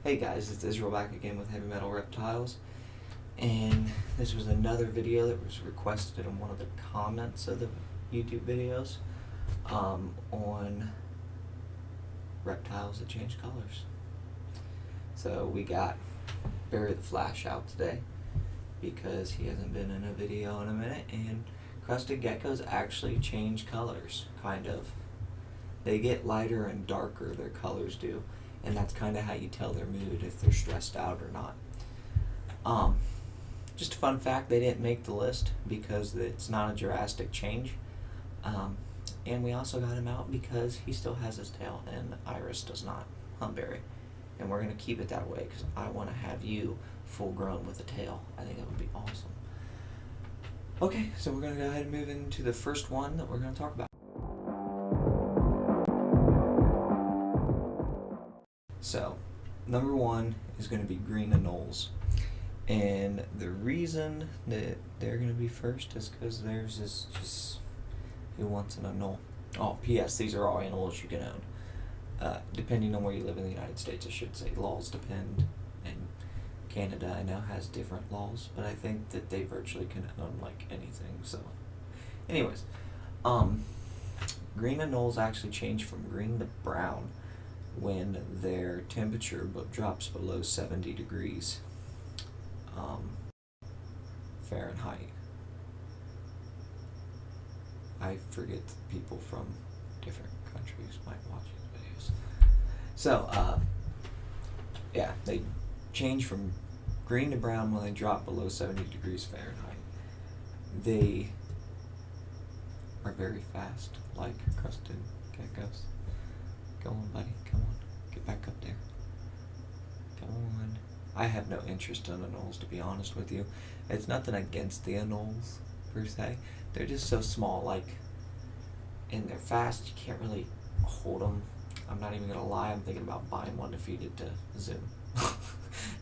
Hey guys, it's Israel back again with Heavy Metal Reptiles, and this was another video that was requested in one of the comments of the YouTube videos on reptiles that change colors. So we got Barry the Flash out today because he hasn't been in a video in a minute, and crested geckos actually change colors, kind of. They get lighter and darker, their colors do. And that's kind of how you tell their mood, if they're stressed out or not. Just a fun fact, they didn't make the list because it's not a drastic change. And we also got him out because he still has his tail and Iris does not, Barry. And we're going to keep it that way because I want to have you full grown with a tail. I think that would be awesome. Okay, so we're going to go ahead and move into the first one that we're going to talk about. So, number one is going to be green anoles. And the reason that they're going to be first is because theirs is just, who wants an anole? Oh, P.S. These are all anoles you can own. Depending on where you live in the United States, I should say. Laws depend. And Canada, I know, has different laws. But I think that they virtually can own, like, anything. So, anyways. Green anoles actually change from green to brown when their temperature drops below 70 degrees Fahrenheit. I forget people from different countries might watch these videos. So, yeah, they change from green to brown when they drop below 70 degrees Fahrenheit. They are very fast, like crested geckos. Go on, buddy. Come on. Get back up there. Come on. I have no interest in anoles, to be honest with you. It's nothing against the anoles, per se. They're just so small, like, and they're fast. You can't really hold them. I'm not even going to lie. I'm thinking about buying one to feed it to Zoom.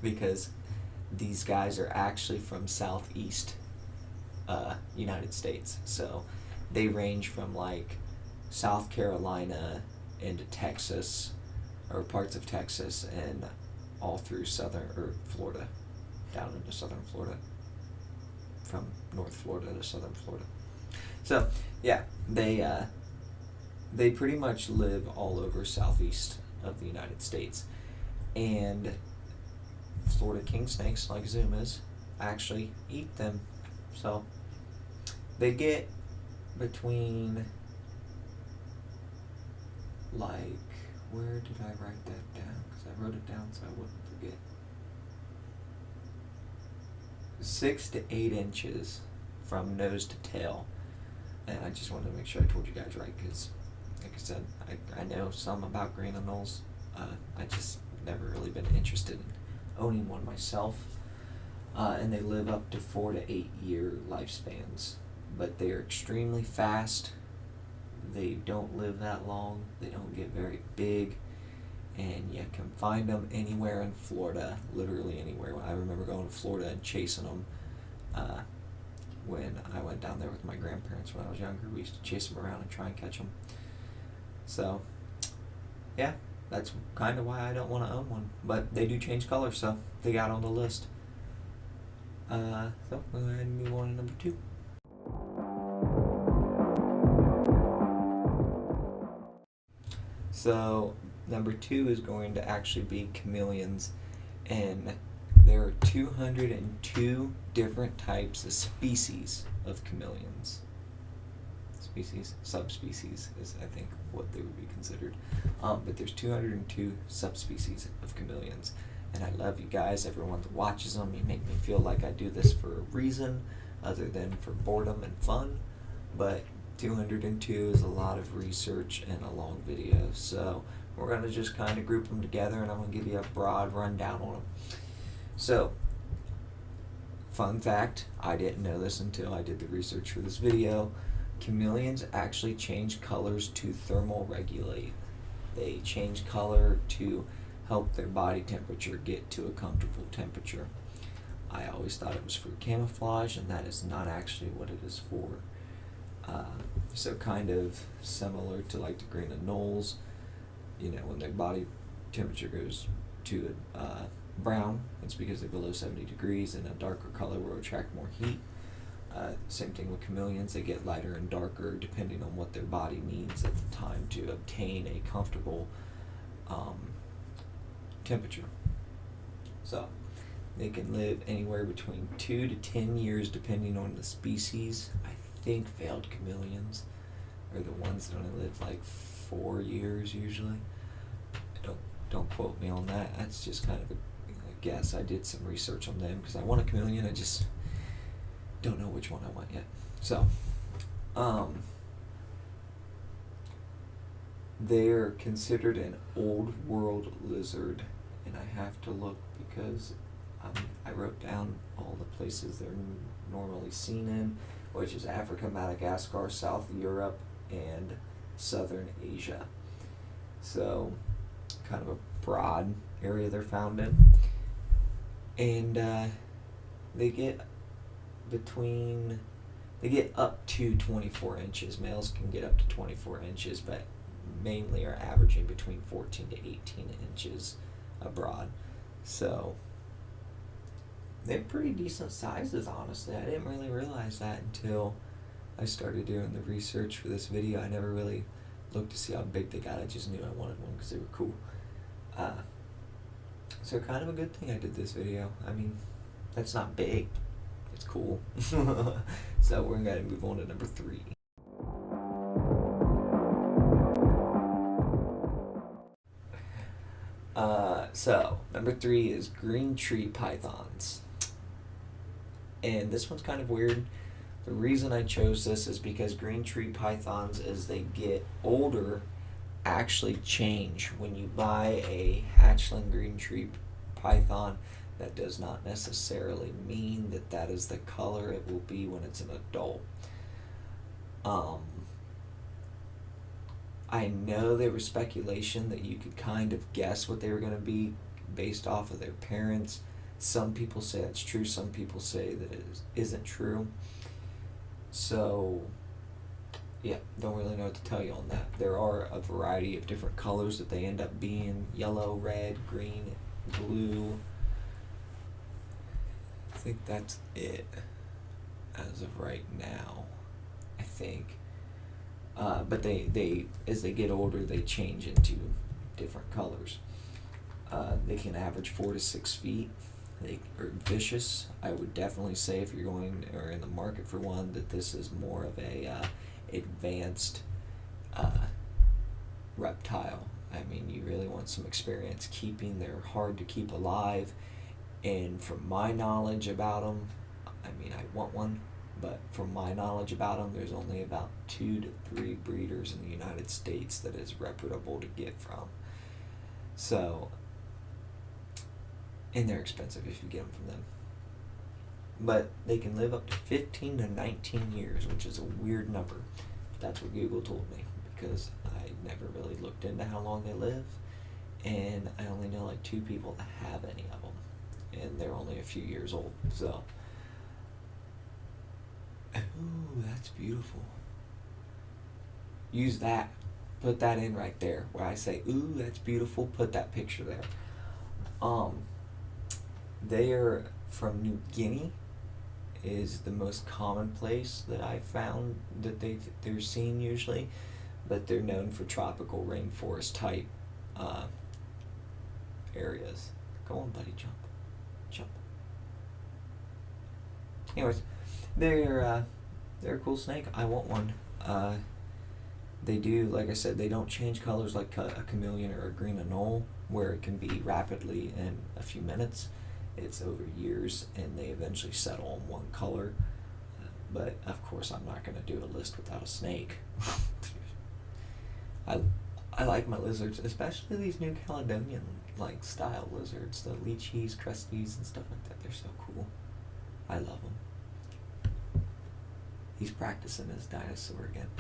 Because these guys are actually from southeast United States. So they range from, like, South Carolina into Texas, or parts of Texas, and all through Florida, down into southern Florida, from North Florida to southern Florida. So yeah, they pretty much live all over southeast of the United States, and Florida king snakes, like Zumas, actually eat them. So they get between, like, where did I write that down? Because I wrote it down so I wouldn't forget. 6 to 8 inches from nose to tail. And I just wanted to make sure I told you guys right, because, like I said, I know some about green anoles. I just never really been interested in owning one myself. And they live up to 4 to 8 year lifespans. But they are extremely fast. They don't live that long. They don't get very big, and you can find them anywhere in Florida, literally anywhere. I remember going to Florida and chasing them when I went down there with my grandparents when I was younger. We used to chase them around and try and catch them. So, yeah, that's kind of why I don't want to own one. But they do change colors, so they got on the list. So we'll go ahead and move on to number 2. So, number 2 is going to actually be chameleons, and there are 202 different types of species of chameleons. Subspecies is, I think, what they would be considered. But there's 202 subspecies of chameleons, and I love you guys, everyone that watches them. You make me feel like I do this for a reason other than for boredom and fun, but 202 is a lot of research and a long video, so we're going to just kind of group them together, and I'm going to give you a broad rundown on them. So, fun fact, I didn't know this until I did the research for this video. Chameleons actually change colors to thermal regulate. They change color to help their body temperature get to a comfortable temperature. I always thought it was for camouflage, and that is not actually what it is for. So kind of similar to like the green anoles, you know, when their body temperature goes to brown. It's because they're below 70 degrees, and a darker color will attract more heat. Same thing with chameleons. They get lighter and darker depending on what their body needs at the time to obtain a comfortable temperature. So they can live anywhere between 2 to 10 years depending on the species. I think veiled chameleons are the ones that only live like 4 years usually. Don't quote me on that. That's just kind of a guess. I did some research on them because I want a chameleon. I just don't know which one I want yet. So, they're considered an old world lizard, and I have to look because I wrote down all the places they're normally seen in, which is Africa, Madagascar, South Europe, and Southern Asia. So, kind of a broad area they're found in. And they get up to 24 inches. Males can get up to 24 inches, but mainly are averaging between 14 to 18 inches abroad. So they're pretty decent sizes, honestly. I didn't really realize that until I started doing the research for this video. I never really looked to see how big they got. I just knew I wanted one because they were cool. So kind of a good thing I did this video. I mean, that's not big. It's cool. So we're going to move on to number 3. So number 3 is green tree pythons. And this one's kind of weird. The reason I chose this is because green tree pythons, as they get older, actually change. When you buy a hatchling green tree python, that does not necessarily mean that that is the color it will be when it's an adult. I know there was speculation that you could kind of guess what they were going to be based off of their parents. Some people say that's true, some people say that it isn't true. So yeah, don't really know what to tell you on that. There are a variety of different colors that they end up being: yellow, red, green, blue. I think that's it as of right now, I think. But they as they get older, they change into different colors. They can average 4 to 6 feet. They are vicious. I would definitely say, if you're going or in the market for one, that this is more of a advanced reptile. I mean, you really want some experience keeping. They're hard to keep alive, and from my knowledge about them, I mean, I want one, but from my knowledge about them, there's only about 2 to 3 breeders in the United States that is reputable to get from. So, and they're expensive if you get them from them. But they can live up to 15 to 19 years, which is a weird number. That's what Google told me, because I never really looked into how long they live, and I only know like 2 people that have any of them, and they're only a few years old. So, ooh, that's beautiful. Use that. Put that in right there where I say, ooh, that's beautiful. Put that picture there. They are from New Guinea, is the most common place that I found that they're seen usually, but they're known for tropical rainforest type areas. Go on, buddy, jump. Anyways, they're a cool snake. I want one. They do, like I said, they don't change colors like a chameleon or a green anole, where it can be rapidly in a few minutes. It's over years, and they eventually settle on one color. But of course, I'm not going to do a list without a snake. I like my lizards, especially these New Caledonian like style lizards, the lychees, crusties, and stuff like that. They're so cool. I love them. He's practicing his dinosaur again.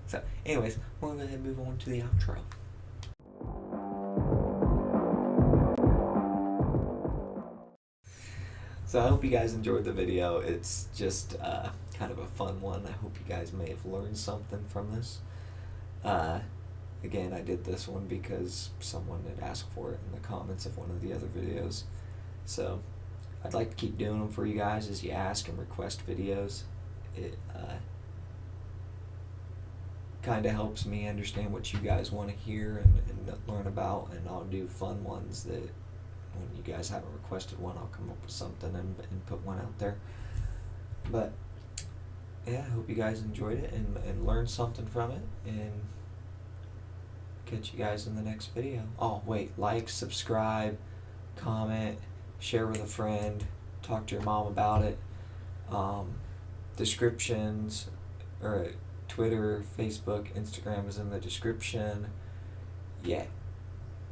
So, anyways, we're going to move on to the outro. So I hope you guys enjoyed the video. It's just kind of a fun one. I hope you guys may have learned something from this. again, I did this one because someone had asked for it in the comments of one of the other videos. So I'd like to keep doing them for you guys as you ask and request videos. It kind of helps me understand what you guys want to hear and learn about, and I'll do fun ones that when you guys haven't requested one, I'll come up with something and put one out there. But yeah, I hope you guys enjoyed it and learned something from it, and catch you guys in the next video. Oh wait, like, subscribe, comment, share with a friend, talk to your mom about it. Descriptions, or Twitter, Facebook, Instagram is in the description. Yeah.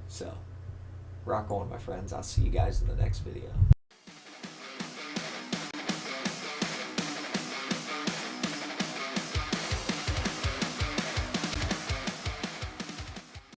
So, rock on, my friends. I'll see you guys in the next video.